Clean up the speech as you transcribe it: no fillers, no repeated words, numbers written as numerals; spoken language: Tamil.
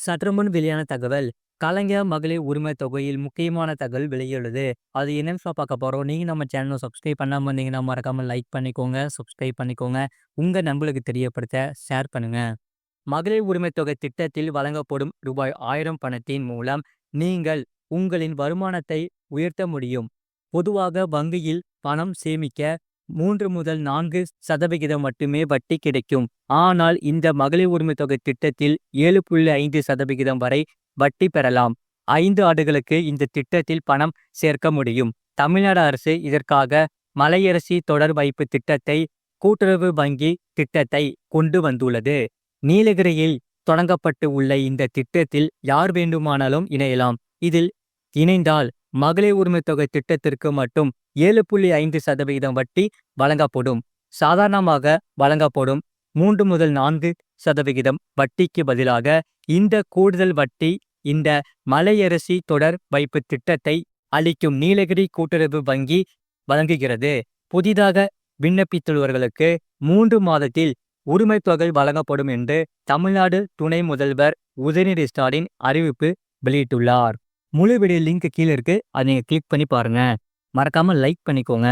சற்றுமுன் வெளியான தகவல். கலைஞர் மகளிர் உரிமை தொகையில் முக்கியமான தகவல் வெளியுள்ளது. அது என்னன்னு பார்க்க போறோம். நீங்க நம்ம சேனலை சப்ஸ்கிரைப் பண்ணாம இருந்தீங்கன்னா மறக்காம லைக் பண்ணிக்கோங்க, சப்ஸ்கிரைப் பண்ணிக்கோங்க. உங்க நண்பர்களுக்கு தெரியப்படுத்த ஷேர் பண்ணுங்க. மகளிர் உரிமை தொகை திட்டத்தில் வழங்கப்படும் ரூபாய் 1000 பணத்தின் மூலம் நீங்கள் உங்களின் வருமானத்தை உயர்த்த முடியும். பொதுவாக வங்கியில் பணம் சேமிக்க 3 முதல் 4% மட்டுமே வட்டி கிடைக்கும். ஆனால் இந்த மகளிர் உரிமை தொகை திட்டத்தில் 7.5% வரை வட்டி பெறலாம். 5 ஆண்டுகளுக்கு இந்த திட்டத்தில் பணம் சேர்க்க முடியும். தமிழ்நாடு அரசு இதற்காக மலையரசி தொடர் வைப்பு திட்டத்தை, கூட்டுறவு வங்கி திட்டத்தை கொண்டு வந்துள்ளது. நீலகிரியில் தொடங்கப்பட்டு உள்ள இந்த திட்டத்தில் யார் வேண்டுமானாலும் இணையலாம். இதில் இணைந்தால் மகளிர் உரிமை தொகை திட்டத்திற்கு மட்டும் 7.5% வட்டி வழங்கப்படும். சாதாரணமாக வழங்கப்படும் 3 முதல் 4% வட்டிக்கு பதிலாக இந்த கூடுதல் வட்டி இந்த மலையரசி தொடர் வைப்பு திட்டத்தை அளிக்கும் நீலகிரி கூட்டுறவு வங்கி வழங்குகிறது. புதிதாக விண்ணப்பித்துள்ளவர்களுக்கு 3 மாதத்தில் உரிமை தொகை வழங்கப்படும் என்று தமிழ்நாடு துணை முதல்வர் உதயநிதி ஸ்டாலின் அறிவிப்பு வெளியிட்டுள்ளார். முழு வீடியோ லிங்க் கீழே இருக்கு. அதை நீங்க கிளிக் பண்ணி பாருங்க. மறக்காம லைக் பண்ணிக்கோங்க.